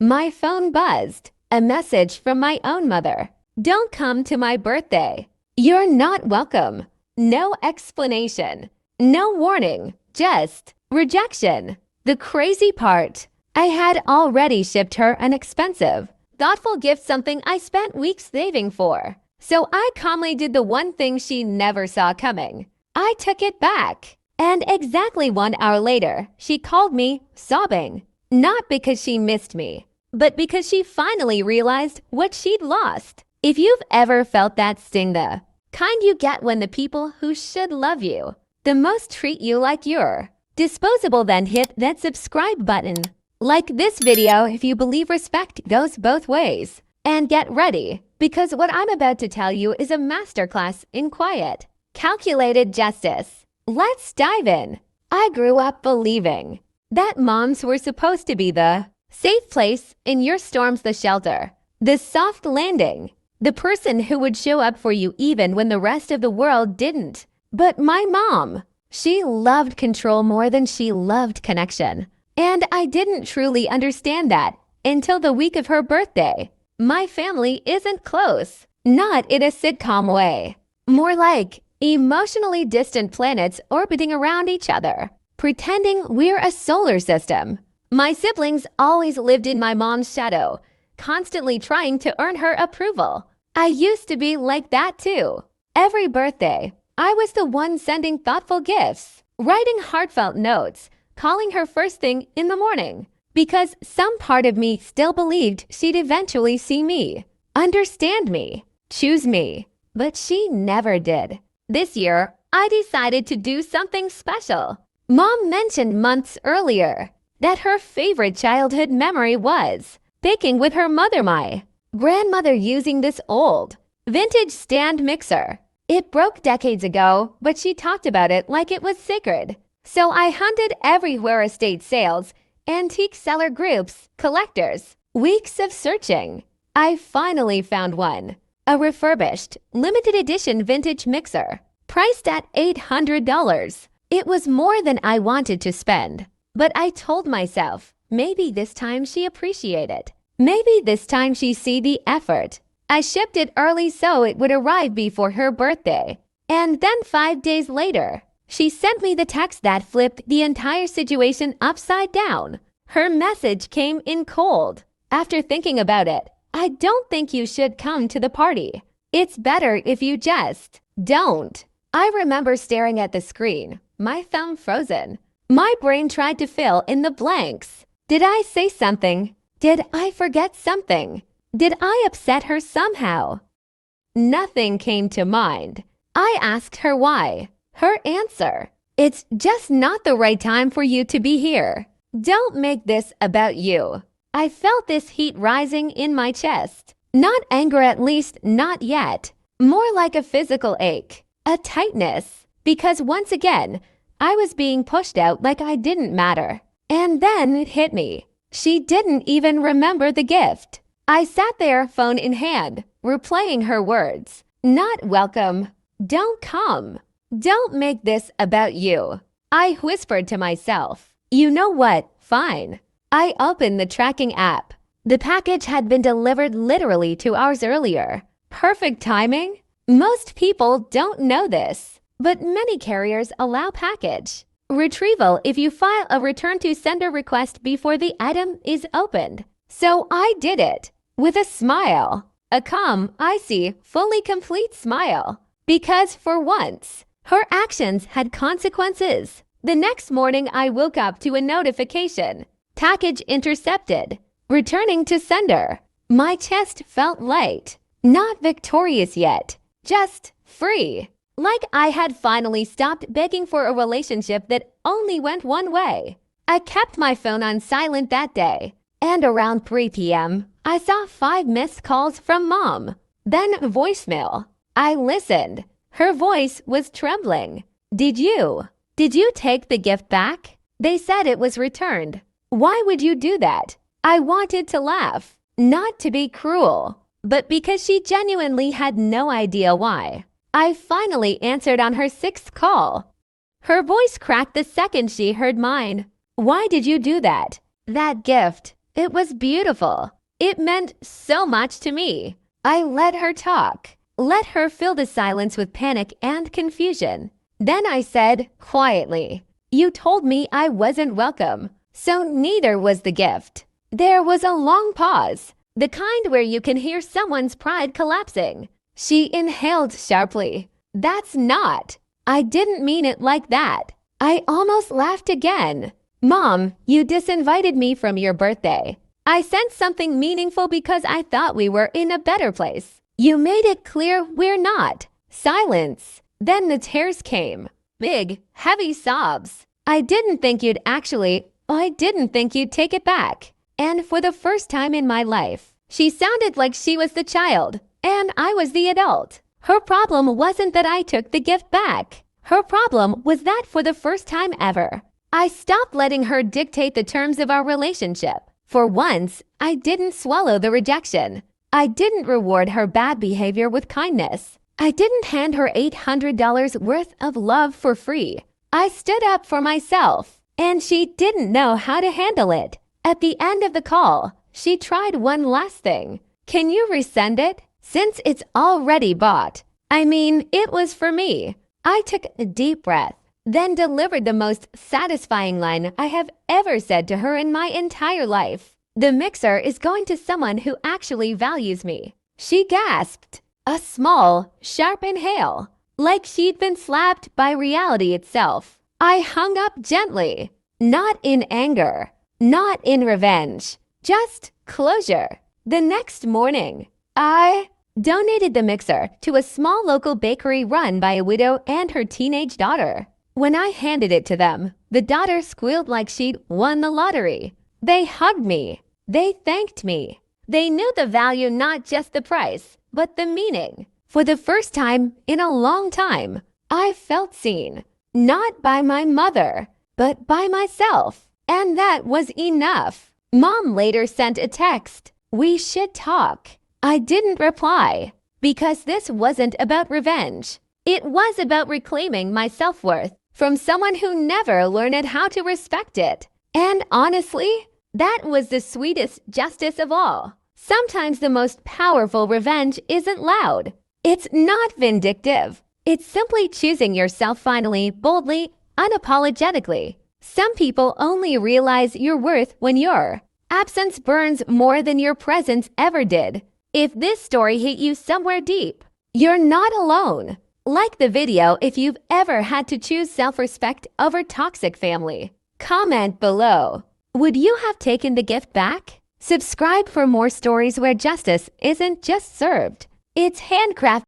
My phone buzzed. A message from my own mother. Don't come to my birthday. You're not welcome. No explanation. No warning. Just rejection. The crazy part, I had already shipped her an expensive, thoughtful gift, something I spent weeks saving for. So I calmly did the one thing she never saw coming. I took it back. And exactly 1 hour later, she called me sobbing. Not because she missed me, but because she finally realized what she'd lost. If you've ever felt that sting, the kind you get when the people who should love you the most treat you like you're disposable, then hit that subscribe button. Like this video if you believe respect goes both ways. And get ready, because what I'm about to tell you is a masterclass in quiet, calculated justice. Let's dive in. I grew up believing that moms were supposed to be the safe place in your storms, the shelter, the soft landing, the person who would show up for you even when the rest of the world didn't. But my mom, she loved control more than she loved connection. And I didn't truly understand that until the week of her birthday. My family isn't close, not in a sitcom way. More like emotionally distant planets orbiting around each other, pretending we're a solar system. My siblings always lived in my mom's shadow, constantly trying to earn her approval. I used to be like that too. Every birthday, I was the one sending thoughtful gifts, writing heartfelt notes, calling her first thing in the morning, because some part of me still believed she'd eventually see me, understand me, choose me. But she never did. This year, I decided to do something special. Mom mentioned months earlier that her favorite childhood memory was baking with her mother, my grandmother, using this old, vintage stand mixer. It broke decades ago, but she talked about it like it was sacred. So I hunted everywhere: estate sales, antique seller groups, collectors. Weeks of searching. I finally found one. A refurbished, limited edition vintage mixer, priced at $800. It was more than I wanted to spend, but I told myself, maybe this time she appreciate it. Maybe this time she see the effort. I shipped it early so it would arrive before her birthday. And then 5 days later, she sent me the text that flipped the entire situation upside down. Her message came in cold. After thinking about it, I don't think you should come to the party. It's better if you just don't. I remember staring at the screen, my thumb frozen. My brain tried to fill in the blanks. Did I say something? Did I forget something? Did I upset her somehow? Nothing came to mind. I asked her why. Her answer: it's just not the right time for you to be here. Don't make this about you. I felt this heat rising in my chest. Not anger, at least not yet. More like a physical ache, a tightness, because once again, I was being pushed out like I didn't matter. And then it hit me. She didn't even remember the gift. I sat there, phone in hand, replaying her words. Not welcome. Don't come. Don't make this about you. I whispered to myself. You know what? Fine. I opened the tracking app. The package had been delivered literally 2 hours earlier. Perfect timing? Most people don't know this, but many carriers allow package retrieval if you file a return to sender request before the item is opened. So I did it with a smile, a calm, icy, fully complete smile, because for once, her actions had consequences. The next morning, I woke up to a notification. Package intercepted. Returning to sender. My chest felt light. Not victorious yet. Just free. Like I had finally stopped begging for a relationship that only went one way. I kept my phone on silent that day. And around 3 p.m., I saw 5 missed calls from Mom. Then voicemail. I listened. Her voice was trembling. Did you take the gift back? They said it was returned. Why would you do that? I wanted to laugh, not to be cruel, but because she genuinely had no idea why. I finally answered on her 6th call. Her voice cracked the second she heard mine. Why did you do that? That gift, It was beautiful. It meant so much to me. I let her talk, let her fill the silence with panic and confusion. Then I said, quietly, "You told me I wasn't welcome, so neither was the gift." There was a long pause, the kind where you can hear someone's pride collapsing. She inhaled sharply. "That's not. I didn't mean it like that." I almost laughed again. "Mom, you disinvited me from your birthday. I sent something meaningful because I thought we were in a better place. You made it clear we're not." Silence. Then the tears came. Big, heavy sobs. I didn't think you'd take it back. And for the first time in my life, she sounded like she was the child, and I was the adult. Her problem wasn't that I took the gift back. Her problem was that for the first time ever, I stopped letting her dictate the terms of our relationship. For once, I didn't swallow the rejection. I didn't reward her bad behavior with kindness. I didn't hand her $800 worth of love for free. I stood up for myself, and she didn't know how to handle it. At the end of the call, she tried one last thing. "Can you resend it? Since it's already bought." I mean, it was for me. I took a deep breath, then delivered the most satisfying line I have ever said to her in my entire life. "The mixer is going to someone who actually values me." She gasped. A small, sharp inhale, like she'd been slapped by reality itself. I hung up gently, not in anger, not in revenge, just closure. The next morning, I donated the mixer to a small local bakery run by a widow and her teenage daughter. When I handed it to them, the daughter squealed like she'd won the lottery. They hugged me. They thanked me. They knew the value, not just the price, but the meaning. For the first time in a long time, I felt seen, not by my mother, but by myself. And that was enough. Mom later sent a text. "We should talk." I didn't reply, because this wasn't about revenge. It was about reclaiming my self-worth from someone who never learned how to respect it. And honestly, that was the sweetest justice of all. Sometimes the most powerful revenge isn't loud. It's not vindictive. It's simply choosing yourself finally, boldly, unapologetically. Some people only realize your worth when your absence burns more than your presence ever did. If this story hit you somewhere deep, you're not alone. Like the video if you've ever had to choose self-respect over toxic family. Comment below. Would you have taken the gift back? Subscribe for more stories where justice isn't just served, it's handcrafted.